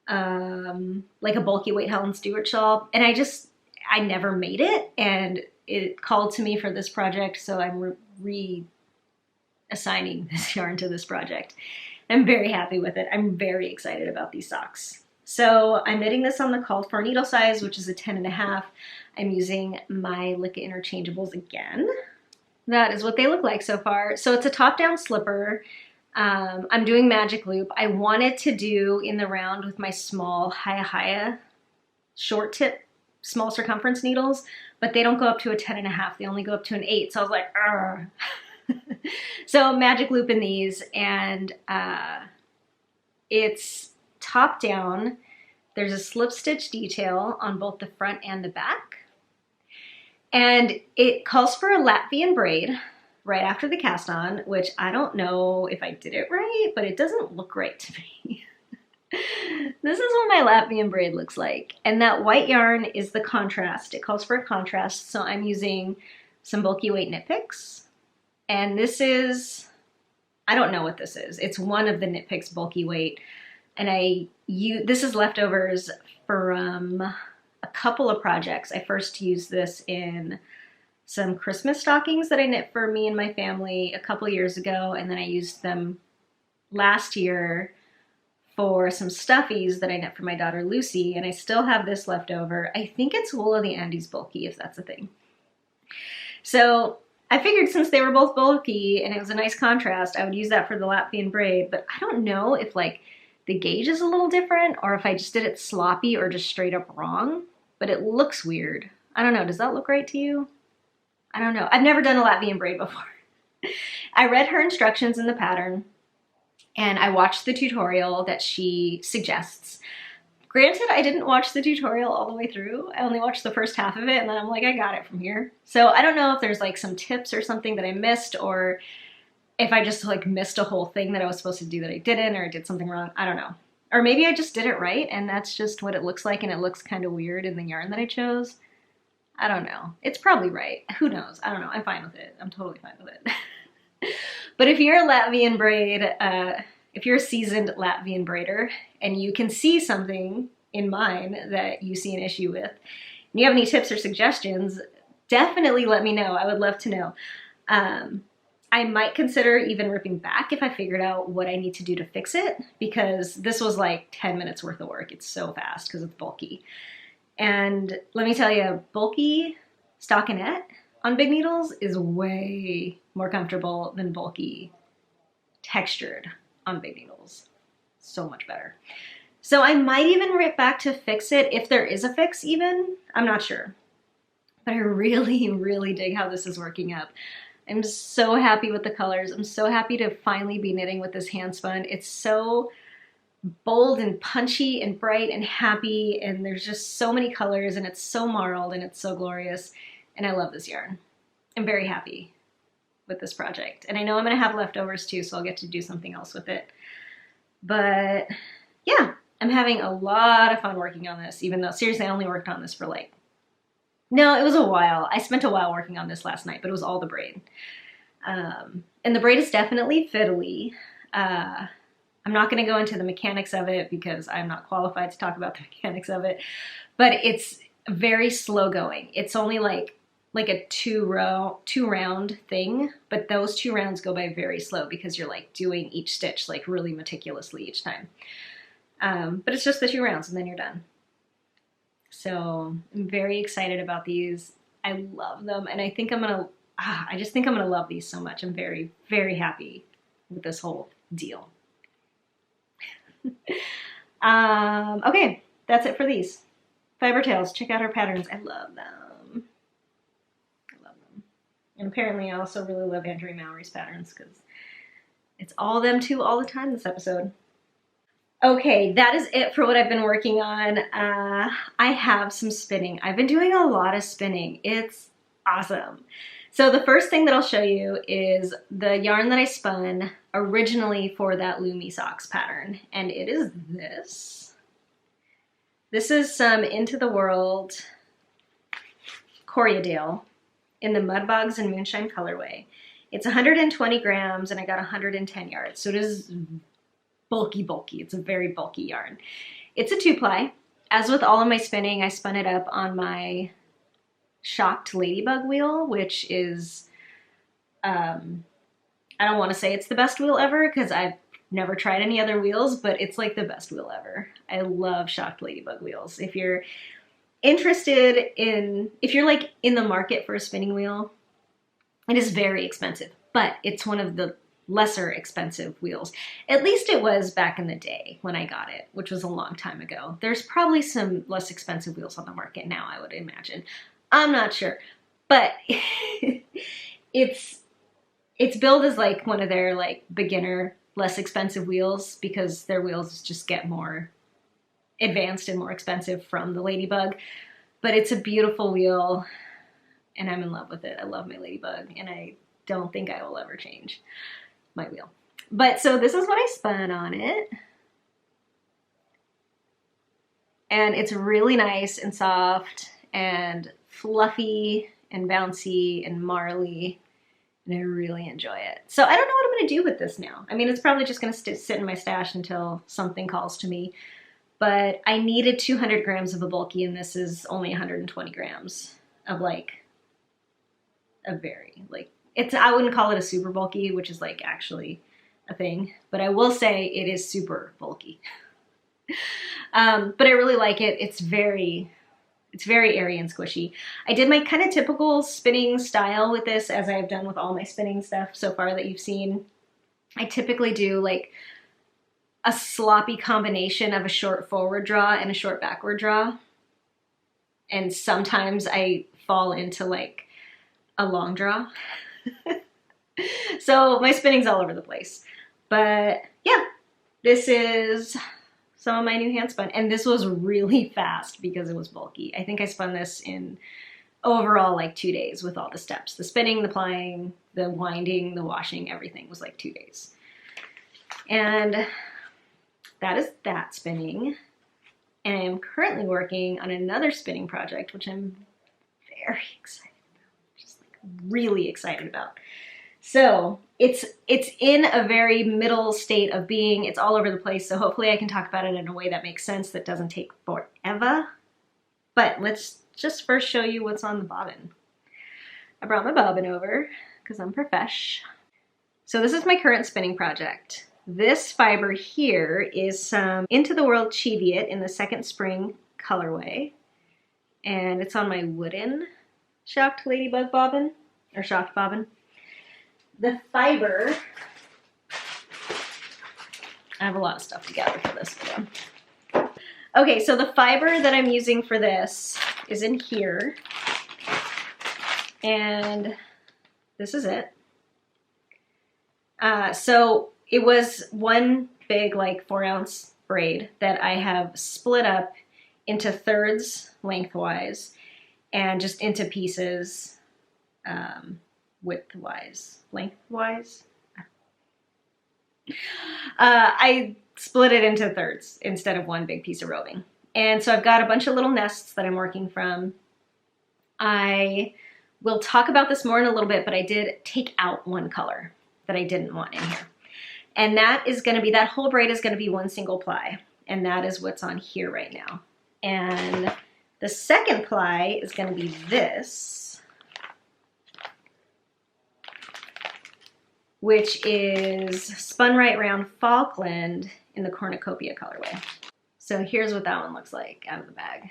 like a bulky weight Helen Stewart shawl. And I never made it, and it called to me for this project. So I'm reassigning this yarn to this project. I'm very happy with it. I'm very excited about these socks. So I'm knitting this on the called for needle size, which is a 10.5. I'm using my Licka interchangeables again. That is what they look like so far. So it's a top-down slipper. I'm doing magic loop. I wanted to do in the round with my small Hiedra short tip, small circumference needles, but they don't go up to a 10.5. They only go up to an 8. So I was like, argh. So magic loop in these, and it's top down. There's a slip stitch detail on both the front and the back. And it calls for a Latvian braid right after the cast on, which I don't know if I did it right, but it doesn't look right to me. This is what my Latvian braid looks like. And that white yarn is the contrast. It calls for a contrast. So I'm using some bulky weight knit picks. And this is, I don't know what this is. It's one of the knit picks bulky weight. And this is leftovers from a couple of projects. I first used this in some Christmas stockings that I knit for me and my family a couple years ago, and then I used them last year for some stuffies that I knit for my daughter Lucy, and I still have this left over. I think it's Wool of the Andes bulky, if that's a thing. So I figured since they were both bulky and it was a nice contrast, I would use that for the Latvian braid, but I don't know if like the gauge is a little different or if I just did it sloppy or just straight up wrong, but it looks weird. I don't know, does that look right to you? I don't know. I've never done a Latvian braid before. I read her instructions in the pattern and I watched the tutorial that she suggests. Granted, I didn't watch the tutorial all the way through. I only watched the first half of it and then I'm like, I got it from here. So I don't know if there's like some tips or something that I missed, or if I just like missed a whole thing that I was supposed to do that I didn't, or I did something wrong. I don't know. Or maybe I just did it right and that's just what it looks like and it looks kind of weird in the yarn that I chose. I don't know. It's probably right. Who knows? I don't know. I'm fine with it. I'm totally fine with it. But if you're a Latvian braid, if you're a seasoned Latvian braider and you can see something in mine that you see an issue with, and you have any tips or suggestions, definitely let me know. I would love to know. I might consider even ripping back if I figured out what I need to do to fix it, because this was like 10 minutes worth of work. It's so fast because it's bulky. And let me tell you, bulky stockinette on big needles is way more comfortable than bulky textured on big needles. So much better. So I might even rip back to fix it if there is a fix even. I'm not sure. But I really, really dig how this is working up. I'm so happy with the colors. I'm so happy to finally be knitting with this Handspun. It's so bold and punchy and bright and happy, and there's just so many colors, and it's so marled and it's so glorious, and I love this yarn. I'm very happy with this project, and I know I'm gonna have leftovers too, so I'll get to do something else with it. But yeah, I'm having a lot of fun working on this, even though seriously I only worked on this for like, no, it was a while. I spent a while working on this last night, but it was all the braid. And the braid is definitely fiddly. I'm not going to go into the mechanics of it because I'm not qualified to talk about the mechanics of it, but it's very slow going. It's only like a two round thing, but those 2 rounds go by very slow because you're like doing each stitch like really meticulously each time. But it's just the 2 rounds and then you're done. So I'm very excited about these. I love them, and I think I'm gonna, I just think I'm gonna love these so much. I'm very, very happy with this whole deal. Okay, that's it for these. Fiber tails, check out our patterns. I love them. I love them. And apparently I also really love Andrea Mowry's patterns because it's all them too all the time this episode. Okay, that is it for what I've been working on. I have some spinning. I've been doing a lot of spinning. It's awesome. So the first thing that I'll show you is the yarn that I spun originally for that Lumi Socks pattern, and it is this. This is some Into the World Corriedale in the Mud Bogs and Moonshine colorway. It's 120 grams and I got 110 yards, so it is bulky. It's a very bulky yarn. It's a 2-ply. As with all of my spinning, I spun it up on my Shocked Ladybug wheel, which is, I don't want to say it's the best wheel ever because I've never tried any other wheels, but it's like the best wheel ever. I love Shocked Ladybug wheels. If you're interested in, if you're like in the market for a spinning wheel, it is very expensive, but it's one of the lesser expensive wheels. At least it was back in the day when I got it, which was a long time ago. There's probably some less expensive wheels on the market now, I would imagine. I'm not sure, but it's billed as like one of their like beginner, less expensive wheels because their wheels just get more advanced and more expensive from the Ladybug. But it's a beautiful wheel and I'm in love with it. I love my Ladybug and I don't think I will ever change my wheel. But so this is what I spun on it. And it's really nice and soft and fluffy and bouncy and marly. And I really enjoy it. So I don't know what I'm going to do with this now. I mean, it's probably just going to sit in my stash until something calls to me. But I needed 200 grams of a bulky and this is only 120 grams of like a very like, I wouldn't call it a super bulky, which is like actually a thing, but I will say it is super bulky. But I really like it. It's very airy and squishy. I did my kind of typical spinning style with this, as I've done with all my spinning stuff so far that you've seen. I typically do like a sloppy combination of a short forward draw and a short backward draw. And sometimes I fall into like a long draw. So my spinning's all over the place. But yeah, this is some of my new Handspun. And this was really fast because it was bulky. I think I spun this in overall like 2 days with all the steps. The spinning, the plying, the winding, the washing, everything was like 2 days. And that is that spinning. And I am currently working on another spinning project, which I'm very excited about. Just like really excited about. So it's in a very middle state of being. It's all over the place. So hopefully I can talk about it in a way that makes sense, that doesn't take forever. But let's just first show you what's on the bobbin. I brought my bobbin over because I'm profesh. So this is my current spinning project. This fiber here is some Into the World Cheviot in the Second Spring colorway. And it's on my wooden shocked ladybug bobbin, or shocked bobbin. The fiber, I have a lot of stuff to gather for this video. Okay, so the fiber that I'm using for this is in here. And this is it. So it was one big like 4-ounce braid that I have split up into thirds lengthwise and just into pieces lengthwise. I split it into thirds instead of one big piece of roving. And so I've got a bunch of little nests that I'm working from. I will talk about this more in a little bit, but I did take out one color that I didn't want in here. And that is gonna be, that whole braid is gonna be one single ply. And that is what's on here right now. And the second ply is gonna be this, which is Spun Right Round Falkland in the Cornucopia colorway. So here's what that one looks like out of the bag.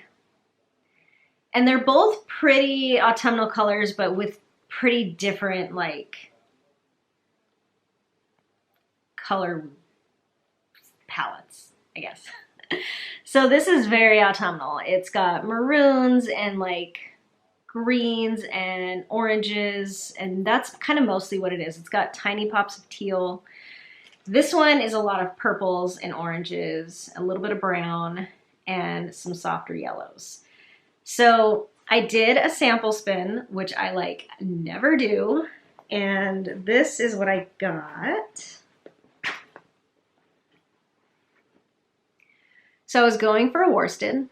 And they're both pretty autumnal colors, but with pretty different like color palettes, I guess. So this is very autumnal. It's got maroons and like greens and oranges, and that's kind of mostly what it is. It's got tiny pops of teal. This one is a lot of purples and oranges, a little bit of brown, and some softer yellows. So I did a sample spin, which I like never do, and this is what I got. So I was going for a worsted,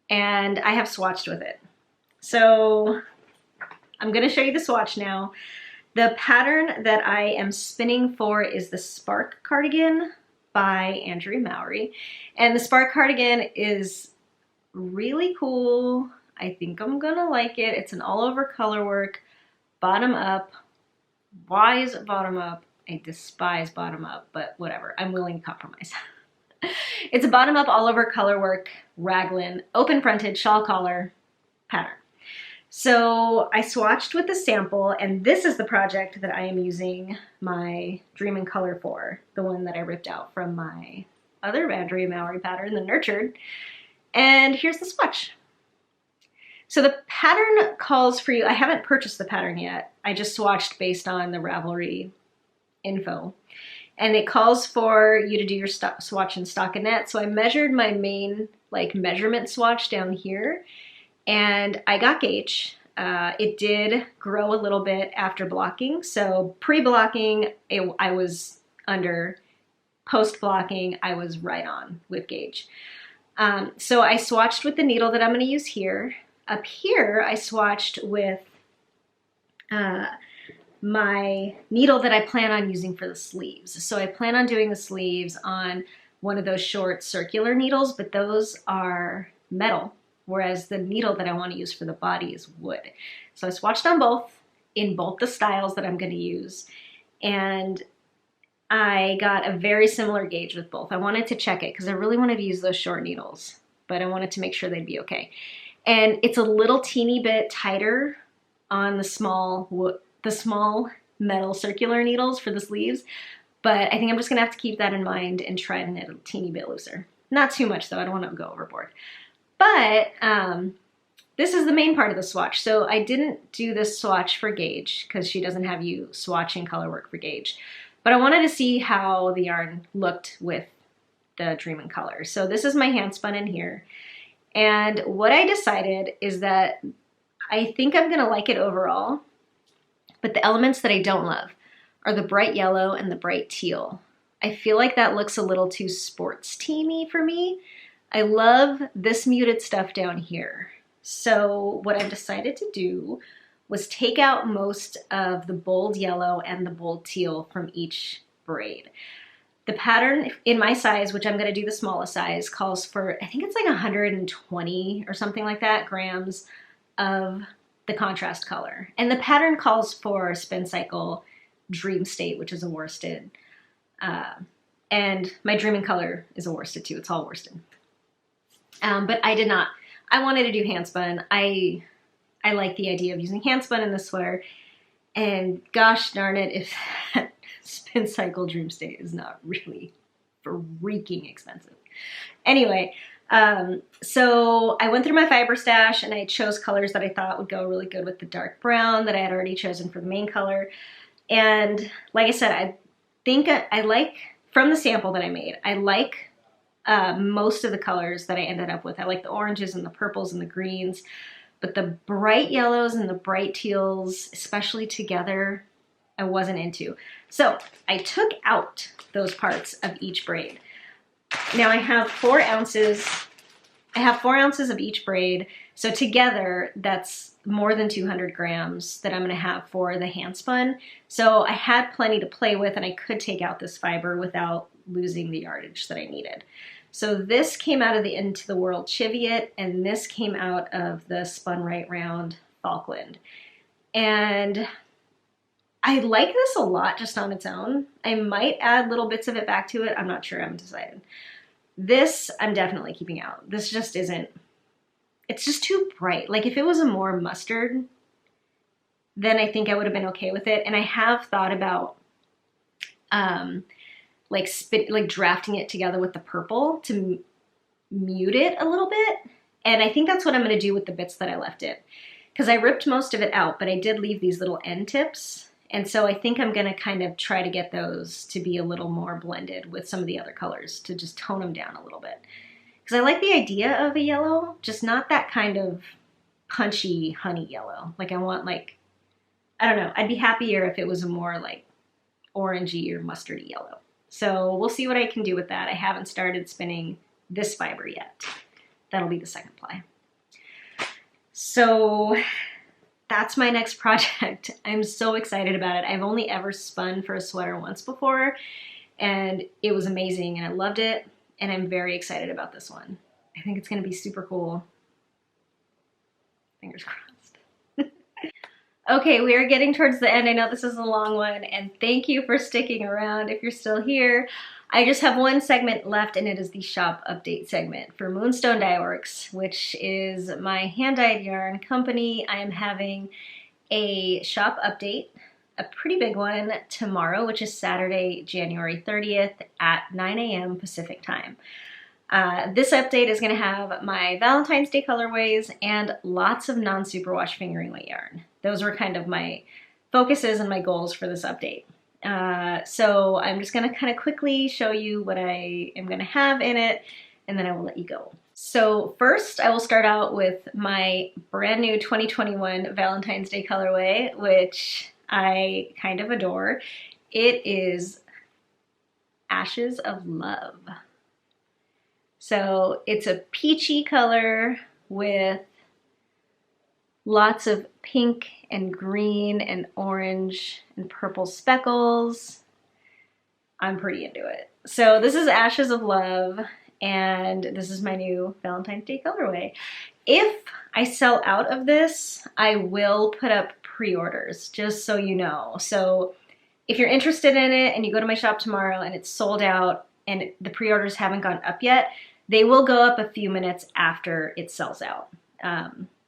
and I have swatched with it. So I'm gonna show you the swatch now. The pattern that I am spinning for is the Spark Cardigan by Andrea Mowry. And the Spark Cardigan is really cool. I think I'm gonna like it. It's an all over color work, bottom up. Why is it bottom up? I despise bottom up, but whatever, I'm willing to compromise. It's a bottom up all over color work, raglan, open fronted shawl collar pattern. So I swatched with the sample, and this is the project that I am using my Dream in Color for, the one that I ripped out from my other Andrea Mowry pattern, the Nurtured. And here's the swatch. So the pattern calls for you, I haven't purchased the pattern yet, I just swatched based on the Ravelry info. And it calls for you to do your swatch in stockinette. So I measured my main like measurement swatch down here, and I got gauge. It did grow a little bit after blocking. So pre-blocking, I was under. Post-blocking, I was right on with gauge. So I swatched with the needle that I'm going to use here. Up here, I swatched with my needle that I plan on using for the sleeves. So I plan on doing the sleeves on one of those short circular needles, but those are metal, whereas the needle that I want to use for the body is wood. So I swatched on both, in both the styles that I'm going to use, and I got a very similar gauge with both. I wanted to check it because I really wanted to use those short needles, but I wanted to make sure they'd be okay. And it's a little teeny bit tighter on the small metal circular needles for the sleeves, but I think I'm just gonna have to keep that in mind and try to knit a teeny bit looser. Not too much though, I don't want to go overboard. But this is the main part of the swatch. So I didn't do this swatch for gauge because she doesn't have you swatching color work for gauge, but I wanted to see how the yarn looked with the Dream in Color. So this is my hand spun in here, and what I decided is that I think I'm gonna like it overall, but the elements that I don't love are the bright yellow and the bright teal. I feel like that looks a little too sports teamy for me. I love this muted stuff down here. So what I've decided to do was take out most of the bold yellow and the bold teal from each braid. The pattern in my size, which I'm going to do the smallest size, calls for, I think it's like 120 or something like that grams of the contrast color. And the pattern calls for Spin Cycle Dream State, which is a worsted. And my Dreaming color is a worsted too. It's all worsted. But I did not. I wanted to do Handspun. I like the idea of using Handspun in this sweater. And gosh darn it, if that Spin Cycle Dream State is not really freaking expensive. Anyway, so I went through my fiber stash and I chose colors that I thought would go really good with the dark brown that I had already chosen for the main color. And like I said, I think I like, from the sample that I made, I like most of the colors that I ended up with. I like the oranges and the purples and the greens, but the bright yellows and the bright teals, especially together, I wasn't into. So I took out those parts of each braid. Now I have 4 ounces. I have 4 ounces of each braid. So together, that's more than 200 grams that I'm gonna have for the Handspun. So I had plenty to play with and I could take out this fiber without losing the yardage that I needed. So this came out of the Into the World Cheviot, and this came out of the Spun Right Round Falkland. And I like this a lot just on its own. I might add little bits of it back to it. I'm not sure, I haven't decided. This I'm definitely keeping out. This just isn't, it's just too bright. Like if it was a more mustard, then I think I would have been okay with it. And I have thought about like drafting it together with the purple to mute it a little bit. And I think that's what I'm gonna do with the bits that I left in. Because I ripped most of it out, but I did leave these little end tips. And so I think I'm gonna kind of try to get those to be a little more blended with some of the other colors to just tone them down a little bit. Because I like the idea of a yellow, just not that kind of punchy honey yellow. Like I want like, I don't know, I'd be happier if it was a more like orangey or mustardy yellow. So we'll see what I can do with that. I haven't started spinning this fiber yet. That'll be the second ply. So that's my next project. I'm so excited about it. I've only ever spun for a sweater once before, and it was amazing and I loved it. And I'm very excited about this one. I think it's gonna be super cool. Fingers crossed. Okay, we are getting towards the end. I know this is a long one, and thank you for sticking around if you're still here. I just have one segment left, and it is the shop update segment for Moonstone Dyeworks, which is my hand-dyed yarn company. I am having a shop update, a pretty big one, tomorrow, which is Saturday, January 30th at 9 a.m. Pacific time. This update is going to have my Valentine's Day colorways and lots of non-superwash fingering weight yarn. Those were kind of my focuses and my goals for this update. So I'm just going to kind of quickly show you what I am going to have in it, and then I will let you go. So first I will start out with my brand new 2021 Valentine's Day colorway, which I kind of adore. It is Ashes of Love. So it's a peachy color with lots of pink and green and orange and purple speckles. I'm pretty into it. So this is Ashes of Love, and this is my new Valentine's Day colorway. If I sell out of this, I will put up pre-orders, just so you know. So if you're interested in it and you go to my shop tomorrow and it's sold out and the pre-orders haven't gone up yet, they will go up a few minutes after it sells out.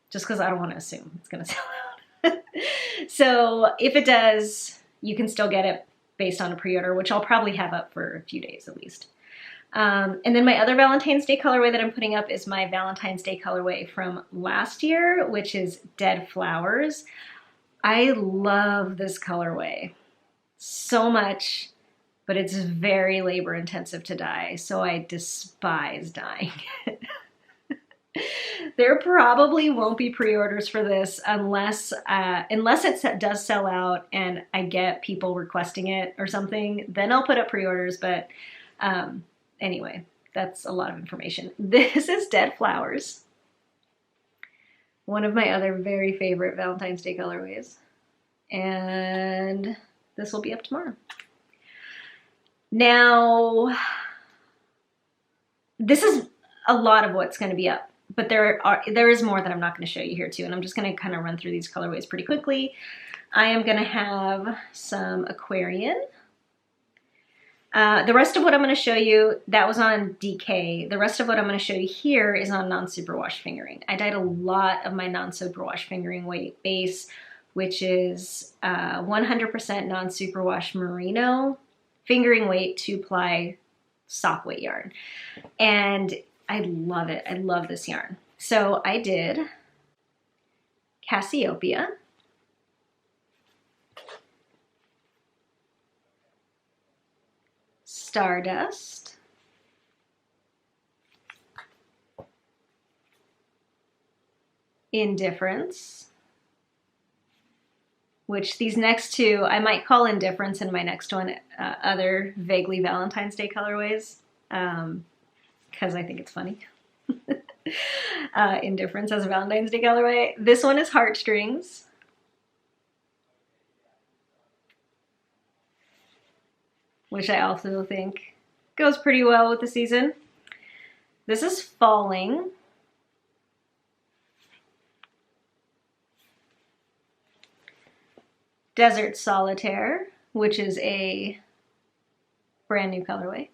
Just because I don't want to assume it's going to sell out. So if it does, you can still get it based on a pre-order, which I'll probably have up for a few days at least. And then my other Valentine's Day colorway that I'm putting up is my Valentine's Day colorway from last year, which is Dead Flowers. I love this colorway so much, but it's very labor intensive to dye, so I despise dyeing it. There probably won't be pre-orders for this unless it does sell out and I get people requesting it or something, then I'll put up pre-orders, but anyway, that's a lot of information. This is Dead Flowers, one of my other very favorite Valentine's Day colorways, and this will be up tomorrow. Now, this is a lot of what's going to be up, but there is more that I'm not going to show you here too, and I'm just going to kind of run through these colorways pretty quickly. I am going to have some Aquarian. The rest of what I'm going to show you, that was on DK. The rest of what I'm going to show you here is on non-superwash fingering. I dyed a lot of my non-superwash fingering weight base, which is 100% non-superwash merino fingering weight 2-ply sock weight yarn. And I love it. I love this yarn. So I did Cassiopeia, Stardust, Indifference, which these next two I might call Indifference in my next one, other vaguely Valentine's Day colorways, because I think it's funny. Indifference as a Valentine's Day colorway. This one is Heartstrings. Which I also think goes pretty well with the season. This is Falling. Desert Solitaire, which is a brand new colorway.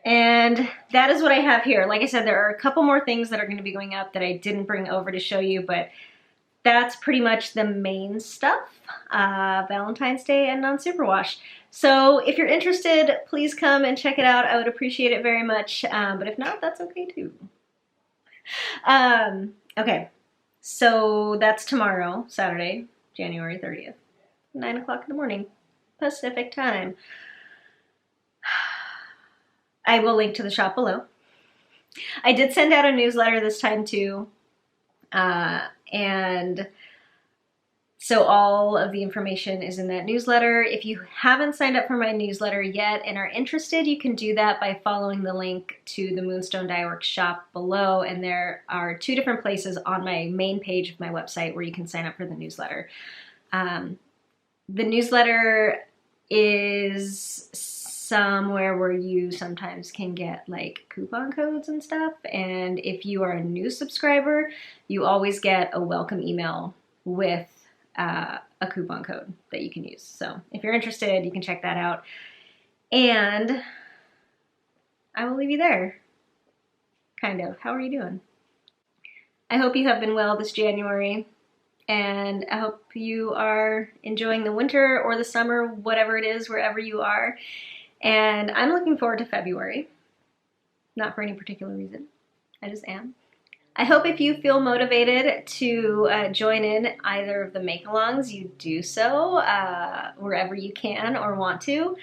And that is what I have here. Like I said, there are a couple more things that are going to be going up that I didn't bring over to show you, but that's pretty much the main stuff, Valentine's Day and non-superwash. So if you're interested, please come and check it out. I would appreciate it very much, but if not, that's okay too. Okay, so that's tomorrow, Saturday, January 30th, 9 o'clock in the morning, Pacific time. I will link to the shop below. I did send out a newsletter this time too, and so all of the information is in that newsletter. If you haven't signed up for my newsletter yet and are interested, you can do that by following the link to the Moonstone Dyeworks shop below, and there are 2 different places on my main page of my website where you can sign up for the newsletter. The newsletter is somewhere where you sometimes can get like coupon codes and stuff, and if you are a new subscriber, you always get a welcome email with a coupon code that you can use. So if you're interested, you can check that out, and I will leave you there. Kind of. How are you doing? I hope you have been well this January, and I hope you are enjoying the winter or the summer, whatever it is, wherever you are. And I'm looking forward to February. Not for any particular reason. I just am. I hope if you feel motivated to join in either of the make-alongs, you do so wherever you can or want to.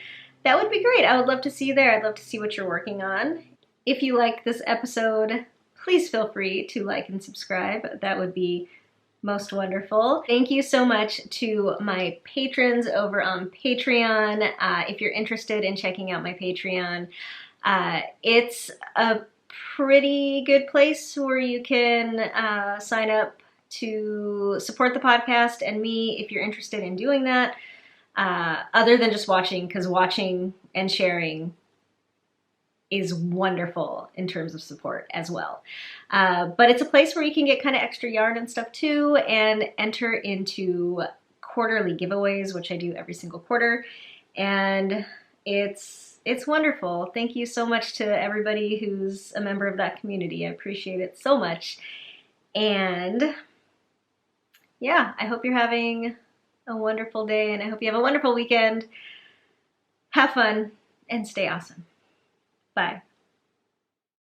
That would be great. I would love to see you there. I'd love to see what you're working on. If you like this episode, please feel free to like and subscribe. That would be most wonderful. Thank you so much to my patrons over on Patreon. If you're interested in checking out my Patreon, it's a pretty good place where you can sign up to support the podcast and me if you're interested in doing that, other than just watching, because watching and sharing is wonderful in terms of support as well. But it's a place where you can get kind of extra yarn and stuff too, and enter into quarterly giveaways, which I do every single quarter. And it's wonderful. Thank you so much to everybody who's a member of that community. I appreciate it so much. And yeah, I hope you're having a wonderful day, and I hope you have a wonderful weekend. Have fun and stay awesome. Bye.